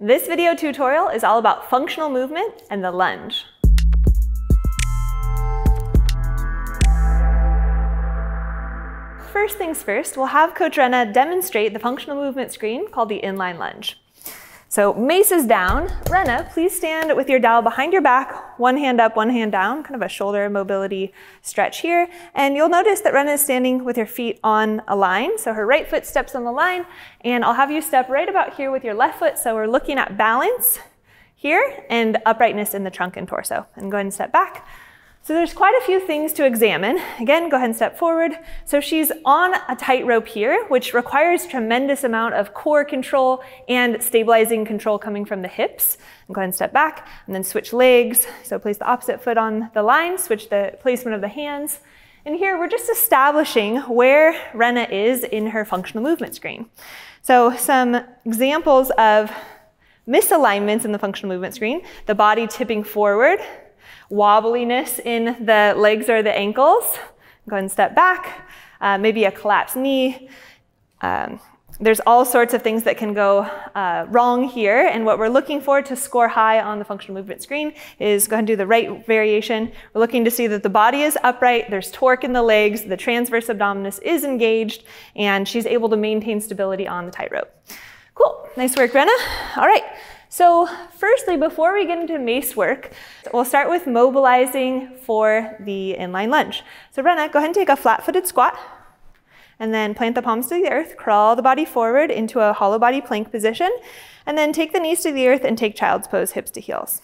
This video tutorial is all about functional movement and the lunge. First things first, we'll have Coach Rena demonstrate the functional movement screen called the inline lunge. So Mace is down. Rena, please stand with your dowel behind your back, one hand up, one hand down, kind of a shoulder mobility stretch here. And you'll notice that Rena is standing with her feet on a line. So her right foot steps on the line, and I'll have you step right about here with your left foot. So we're looking at balance here and uprightness in the trunk and torso. And go ahead and step back. So there's quite a few things to examine. Again, go ahead and step forward. So she's on a tightrope here, which requires tremendous amount of core control and stabilizing control coming from the hips. And go ahead and step back and then switch legs. So place the opposite foot on the line, switch the placement of the hands. And here we're just establishing where Rena is in her functional movement screen. So some examples of misalignments in the functional movement screen: the body tipping forward, wobbliness in the legs or the ankles. Go ahead and step back, maybe a collapsed knee. There's all sorts of things that can go wrong here, and what we're looking for to score high on the functional movement screen is go ahead and do the right variation. We're looking to see that the body is upright, there's torque in the legs, the transverse abdominis is engaged, and she's able to maintain stability on the tightrope. Cool, nice work, Rena. All right. So firstly, before we get into Mace work, we'll start with mobilizing for the inline lunge. So Rena, go ahead and take a flat-footed squat, and then plant the palms to the earth, crawl the body forward into a hollow body plank position, and then take the knees to the earth and take child's pose, hips to heels.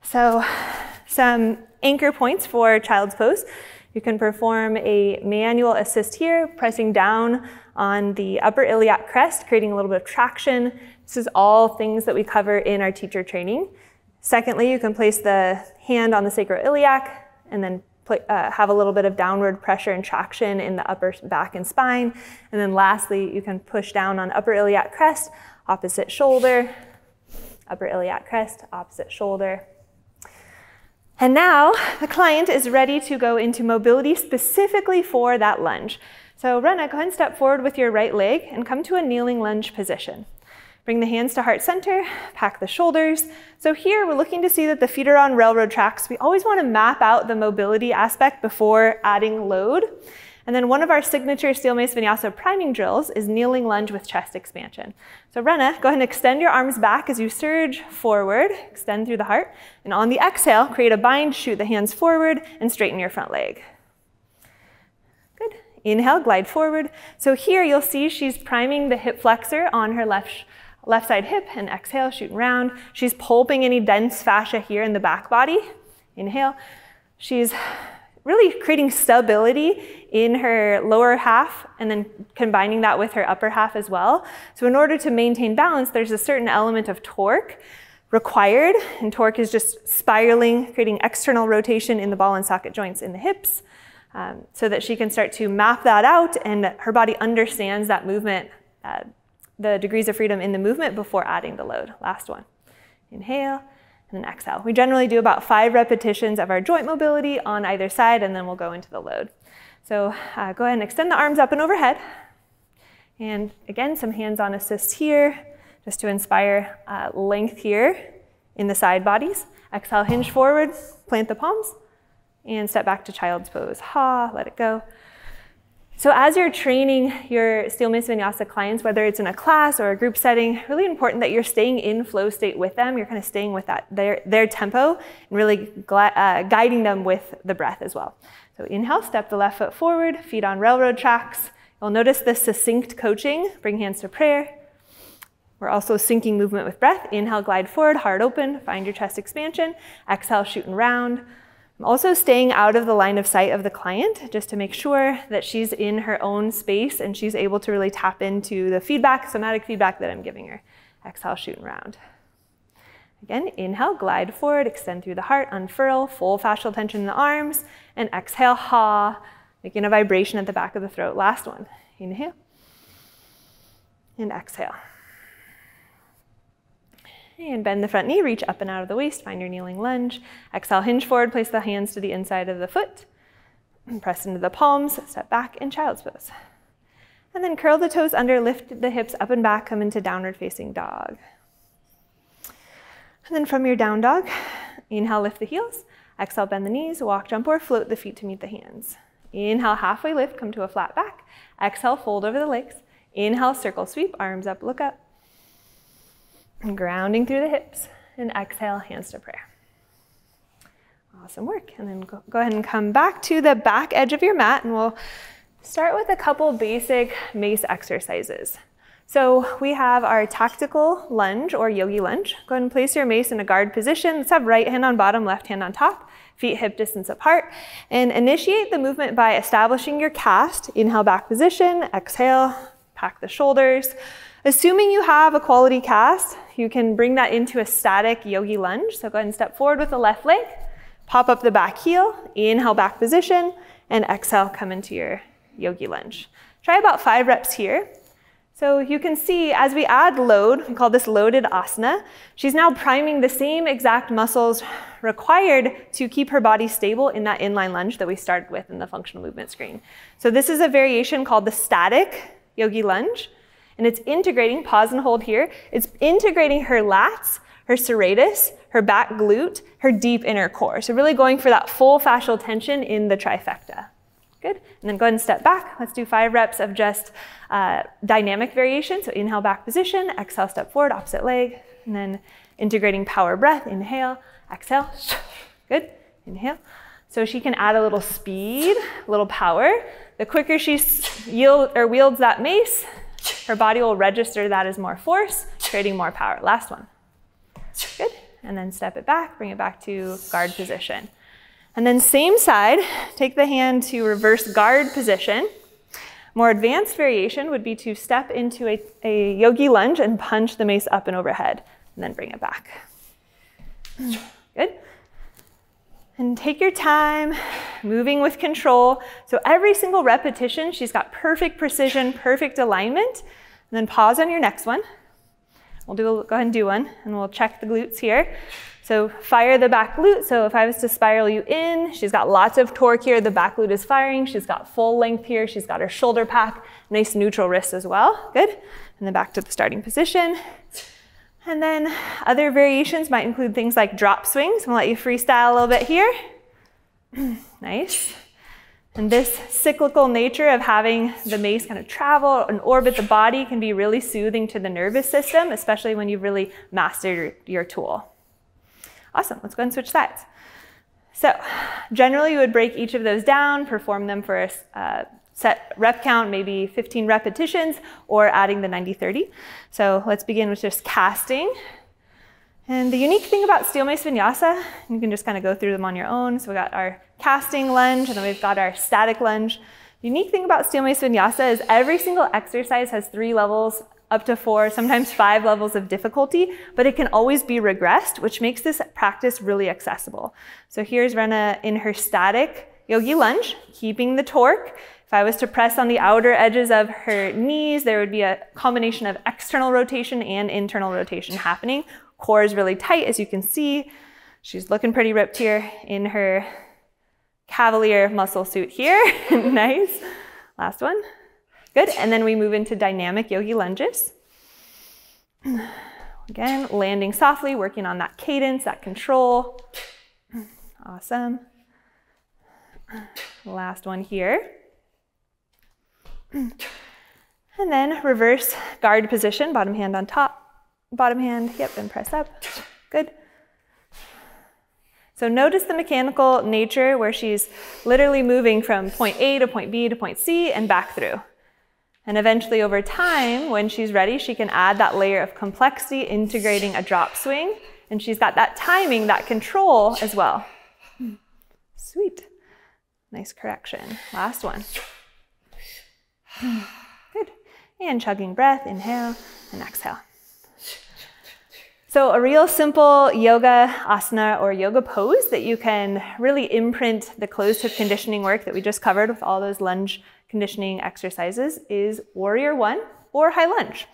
So some anchor points for child's pose. You can perform a manual assist here, pressing down on the upper iliac crest, creating a little bit of traction. This is all things that we cover in our teacher training. Secondly, you can place the hand on the sacroiliac and then have a little bit of downward pressure and traction in the upper back and spine. And then lastly, you can push down on upper iliac crest, opposite shoulder, upper iliac crest, opposite shoulder. And now the client is ready to go into mobility specifically for that lunge. So Rena, go ahead and step forward with your right leg and come to a kneeling lunge position. Bring the hands to heart center, pack the shoulders. So here we're looking to see that the feet are on railroad tracks. We always want to map out the mobility aspect before adding load. And then one of our signature Steel Mace Vinyasa priming drills is kneeling lunge with chest expansion. So Rena, go ahead and extend your arms back as you surge forward, extend through the heart. And on the exhale, create a bind, shoot the hands forward, and straighten your front leg. Good. Inhale, glide forward. So here you'll see she's priming the hip flexor on her left side hip, and exhale, shooting round. She's pulping any dense fascia here in the back body. Inhale. She's really creating stability in her lower half and then combining that with her upper half as well. So in order to maintain balance, there's a certain element of torque required, and torque is just spiraling, creating external rotation in the ball and socket joints in the hips, so that she can start to map that out and her body understands that movement, the degrees of freedom in the movement before adding the load. Last one. Inhale and then exhale. We generally do about 5 repetitions of our joint mobility on either side, and then we'll go into the load. So go ahead and extend the arms up and overhead. And again, some hands-on assist here, just to inspire length here in the side bodies. Exhale, hinge forward, plant the palms, and step back to child's pose. Ha, let it go. So as you're training your Steel Mace Vinyasa clients, whether it's in a class or a group setting, really important that you're staying in flow state with them. You're kind of staying with that their tempo and really guiding them with the breath as well. So inhale, step the left foot forward, feet on railroad tracks. You'll notice the succinct coaching. Bring hands to prayer. We're also syncing movement with breath. Inhale, glide forward, heart open, find your chest expansion. Exhale, shooting round. I'm also staying out of the line of sight of the client just to make sure that she's in her own space and she's able to really tap into the feedback, somatic feedback that I'm giving her. Exhale, shooting round. Again, inhale, glide forward, extend through the heart, unfurl, full fascial tension in the arms, and exhale, ha, making a vibration at the back of the throat. Last one. Inhale and exhale. And bend the front knee, reach up and out of the waist, find your kneeling lunge. Exhale, hinge forward, place the hands to the inside of the foot. Press into the palms, step back in child's pose. And then curl the toes under, lift the hips up and back, come into downward facing dog. And then from your down dog, inhale, lift the heels. Exhale, bend the knees, walk, jump, or float the feet to meet the hands. Inhale, halfway lift, come to a flat back. Exhale, fold over the legs. Inhale, circle sweep, arms up, look up. And grounding through the hips. And exhale, hands to prayer. Awesome work. And then go ahead and come back to the back edge of your mat, and we'll start with a couple basic Mace exercises. So we have our tactical lunge or yogi lunge. Go ahead and place your Mace in a guard position. Let's have right hand on bottom, left hand on top, feet hip distance apart. And initiate the movement by establishing your cast. Inhale, back position. Exhale, pack the shoulders. Assuming you have a quality cast, you can bring that into a static yogi lunge. So go ahead and step forward with the left leg. Pop up the back heel. Inhale, back position. And exhale, come into your yogi lunge. Try about 5 reps here. So you can see as we add load, we call this loaded asana, she's now priming the same exact muscles required to keep her body stable in that inline lunge that we started with in the functional movement screen. So this is a variation called the static yogi lunge, and it's integrating, pause and hold here, it's integrating her lats, her serratus, her back glute, her deep inner core. So really going for that full fascial tension in the trifecta. Good. And then go ahead and step back. Let's do 5 reps of just dynamic variation. So inhale, back position. Exhale, step forward, opposite leg. And then integrating power breath. Inhale, exhale. Good. Inhale. So she can add a little speed, a little power. The quicker she wields that mace, her body will register that as more force, creating more power. Last one. Good. And then step it back, bring it back to guard position. And then same side, take the hand to reverse guard position. More advanced variation would be to step into a yogi lunge and punch the mace up and overhead, and then bring it back. Good. And take your time, moving with control. So every single repetition, she's got perfect precision, perfect alignment. And then pause on your next one. Go ahead and do one, and we'll check the glutes here. So fire the back glute. So if I was to spiral you in, she's got lots of torque here. The back glute is firing. She's got full length here. She's got her shoulder pack, nice neutral wrist as well. Good. And then back to the starting position. And then other variations might include things like drop swings. I'm gonna let you freestyle a little bit here. Nice. And this cyclical nature of having the mace kind of travel and orbit the body can be really soothing to the nervous system, especially when you've really mastered your tool. Awesome, let's go ahead and switch sides. So generally you would break each of those down, perform them for a set rep count, maybe 15 repetitions, or adding the 90-30. So let's begin with just casting. And the unique thing about Steel Mace Vinyasa, you can just kind of go through them on your own. So we got our casting lunge, and then we've got our static lunge. The unique thing about Steel Mace Vinyasa is every single exercise has 3 levels, up to 4, sometimes 5 levels of difficulty, but it can always be regressed, which makes this practice really accessible. So here's Rena in her static yogi lunge, keeping the torque. If I was to press on the outer edges of her knees, there would be a combination of external rotation and internal rotation happening. Core is really tight, as you can see. She's looking pretty ripped here in her cavalier muscle suit here. Nice. Last one. Good, and then we move into dynamic yogi lunges. Again, landing softly, working on that cadence, that control. Awesome. Last one here. And then reverse guard position, bottom hand on top, bottom hand, yep, and press up. Good. So notice the mechanical nature where she's literally moving from point A to point B to point C and back through. And eventually over time, when she's ready, she can add that layer of complexity, integrating a drop swing. And she's got that timing, that control as well. Sweet. Nice correction. Last one. Good. And chugging breath, inhale and exhale. So a real simple yoga asana or yoga pose that you can really imprint the closed hip conditioning work that we just covered with all those lunge conditioning exercises is Warrior One or High Lunge.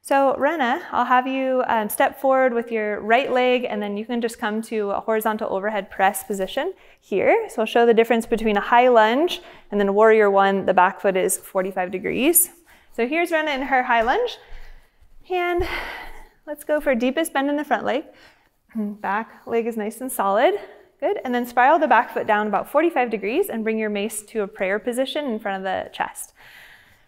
So Rena, I'll have you step forward with your right leg, and then you can just come to a horizontal overhead press position here. So I'll show the difference between a high lunge and then Warrior One. The back foot is 45 degrees. So here's Rena in her high lunge. And let's go for deepest bend in the front leg. Back leg is nice and solid. Good. And then spiral the back foot down about 45 degrees and bring your mace to a prayer position in front of the chest.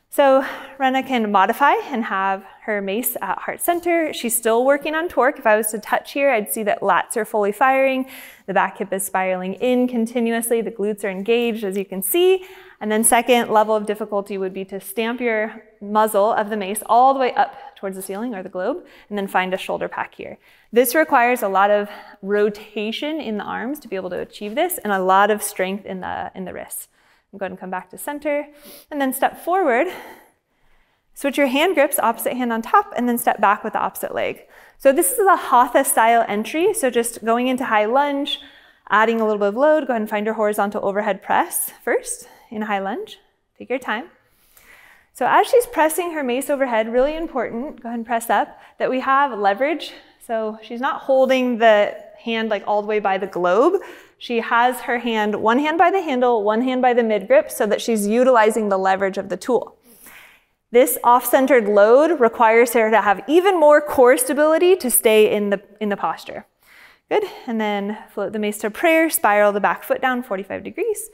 So Rena can modify and have her mace at heart center. She's still working on torque. If I was to touch here, I'd see that lats are fully firing. The back hip is spiraling in continuously. The glutes are engaged, as you can see. And then second level of difficulty would be to stamp your muzzle of the mace all the way up towards the ceiling or the globe, and then find a shoulder pack here. This requires a lot of rotation in the arms to be able to achieve this, and a lot of strength in the wrists. Go ahead and come back to center, and then step forward. Switch your hand grips, opposite hand on top, and then step back with the opposite leg. So this is a hatha style entry, so just going into high lunge, adding a little bit of load. Go ahead and find your horizontal overhead press first in high lunge. Take your time. So as she's pressing her mace overhead, really important, go ahead and press up, that we have leverage. So she's not holding the hand like all the way by the globe. She has her hand, one hand by the handle, one hand by the mid grip, so that she's utilizing the leverage of the tool. This off-centered load requires her to have even more core stability to stay in the posture. Good, and then float the mace to prayer, spiral the back foot down 45 degrees.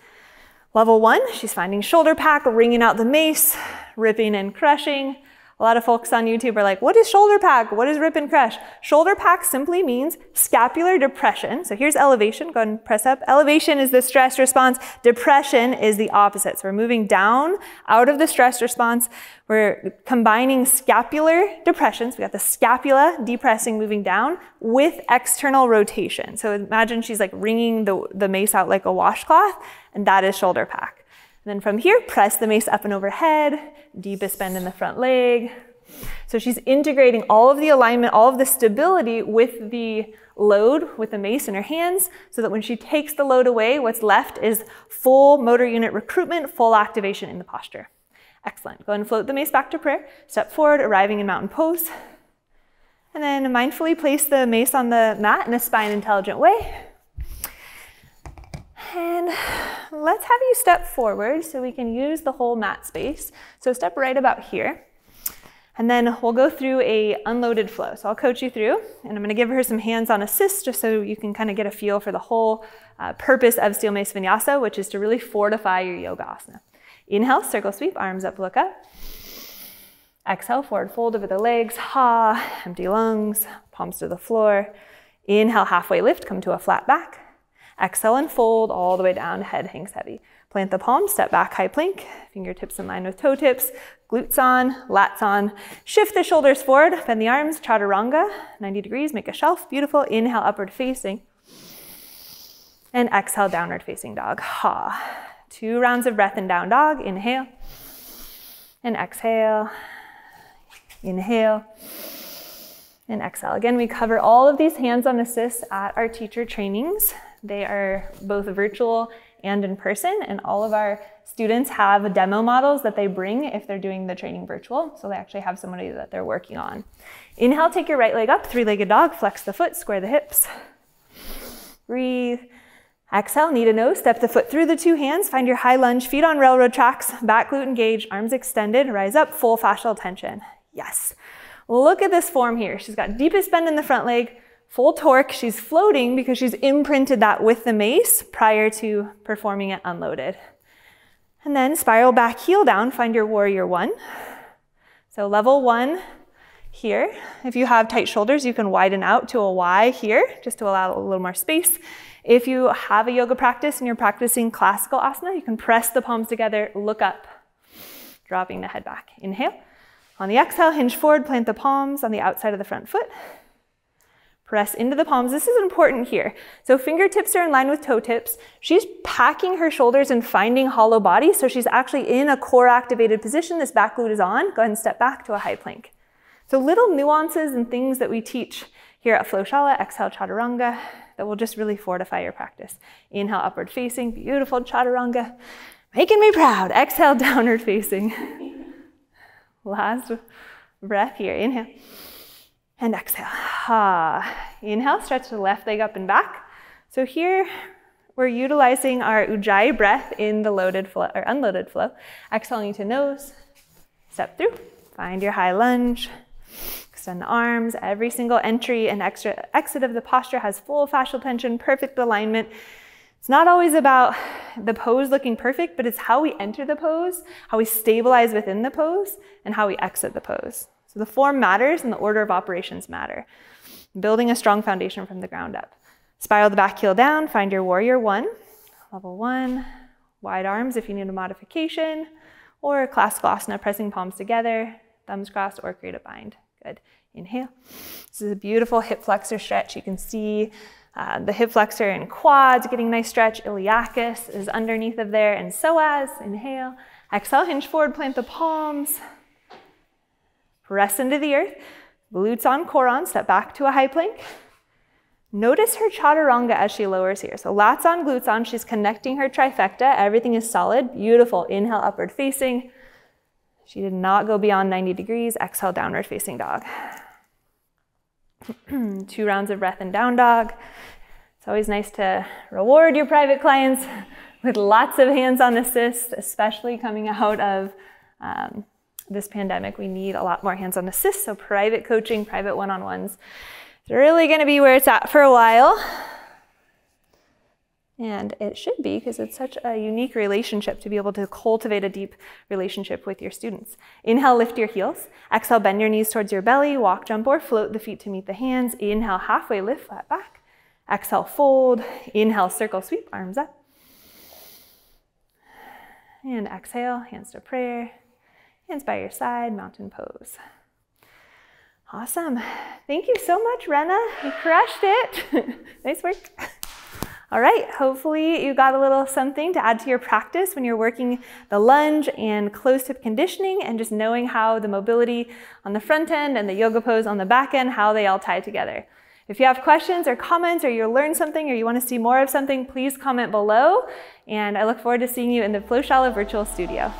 Level 1, she's finding shoulder pack, wringing out the mace, ripping and crushing. A lot of folks on YouTube are like, what is shoulder pack? What is rip and crush? Shoulder pack simply means scapular depression. So here's elevation, go ahead and press up. Elevation is the stress response. Depression is the opposite. So we're moving down out of the stress response. We're combining scapular depression. So we got the scapula depressing, moving down with external rotation. So imagine she's like wringing the mace out like a washcloth, and that is shoulder pack. And then from here, press the mace up and overhead, deepest bend in the front leg. So she's integrating all of the alignment, all of the stability with the load with the mace in her hands, so that when she takes the load away, what's left is full motor unit recruitment, full activation in the posture. Excellent. Go ahead and float the mace back to prayer. Step forward, arriving in mountain pose. And then mindfully place the mace on the mat in a spine intelligent way. And let's have you step forward so we can use the whole mat space. So step right about here. And then we'll go through a unloaded flow. So I'll coach you through, and I'm gonna give her some hands-on assist just so you can kind of get a feel for the whole purpose of Steel Mace Vinyasa, which is to really fortify your yoga asana. Inhale, circle sweep, arms up, look up. Exhale, forward fold over the legs, ha, empty lungs, palms to the floor. Inhale, halfway lift, come to a flat back. Exhale and fold all the way down, head hangs heavy. Plant the palms, step back, high plank, fingertips in line with toe tips, glutes on, lats on. Shift the shoulders forward, bend the arms, chaturanga, 90 degrees, make a shelf, beautiful. Inhale, upward facing. And exhale, downward facing dog, ha. 2 rounds of breath in down dog, inhale. And exhale, inhale. And exhale. Again, we cover all of these hands-on assists at our teacher trainings. They are both virtual and in person, and all of our students have demo models that they bring if they're doing the training virtual, so they actually have somebody that they're working on. Inhale, take your right leg up, 3-legged dog, flex the foot, square the hips. Breathe. Exhale, knee to nose, step the foot through the 2 hands, find your high lunge, feet on railroad tracks, back glute engaged, arms extended, rise up, full fascial tension. Yes. Look at this form here. She's got deepest bend in the front leg, full torque. She's floating because she's imprinted that with the mace prior to performing it unloaded. And then spiral back, heel down, find your warrior 1. So level 1 here. If you have tight shoulders, you can widen out to a Y here, just to allow a little more space. If you have a yoga practice and you're practicing classical asana, you can press the palms together, look up, dropping the head back. Inhale. On the exhale, hinge forward, plant the palms on the outside of the front foot. Press into the palms. This is important here. So fingertips are in line with toe tips. She's packing her shoulders and finding hollow body, so she's actually in a core activated position. This back glute is on. Go ahead and step back to a high plank. So little nuances and things that we teach here at Flowshala, exhale chaturanga, that will just really fortify your practice. Inhale, upward facing, beautiful chaturanga. Making me proud. Exhale, downward facing. Last breath here, inhale. And exhale. Inhale, stretch the left leg up and back. So here we're utilizing our ujjayi breath in the loaded flow or unloaded flow. Exhaling to nose, step through, find your high lunge. Extend the arms. Every single entry and exit of the posture has full fascial tension, perfect alignment. It's not always about the pose looking perfect, but it's how we enter the pose, how we stabilize within the pose, and how we exit the pose. So the form matters and the order of operations matter. Building a strong foundation from the ground up. Spiral the back heel down, find your warrior one, level one, wide arms if you need a modification, or classical asana, pressing palms together, thumbs crossed, or create a bind. Good. Inhale. This is a beautiful hip flexor stretch. You can see the hip flexor and quads getting nice stretch. Iliacus is underneath of there, and psoas. Inhale. Exhale, hinge forward, plant the palms. Press into the earth. Glutes on, core on. Step back to a high plank. Notice her chaturanga as she lowers here. So lats on, glutes on. She's connecting her trifecta. Everything is solid. Beautiful. Inhale, upward facing. She did not go beyond 90 degrees. Exhale, downward facing dog. 2 rounds of breath in down dog. It's always nice to reward your private clients with lots of hands-on assist, especially coming out of this pandemic. We need a lot more hands-on assist, so private coaching, private one-on-ones, it's really gonna be where it's at for a while. And it should be, because it's such a unique relationship to be able to cultivate a deep relationship with your students. Inhale, lift your heels. Exhale, bend your knees towards your belly. Walk, jump, or float the feet to meet the hands. Inhale, halfway lift, flat back. Exhale, fold. Inhale, circle, sweep, arms up. And exhale, hands to prayer. Hands by your side, mountain pose. Awesome. Thank you so much, Rena. You crushed it. Nice work. All right, hopefully you got a little something to add to your practice when you're working the lunge and closed hip conditioning, and just knowing how the mobility on the front end and the yoga pose on the back end, how they all tie together. If you have questions or comments, or you learned something, or you want to see more of something, please comment below. And I look forward to seeing you in the Flow Virtual Studio.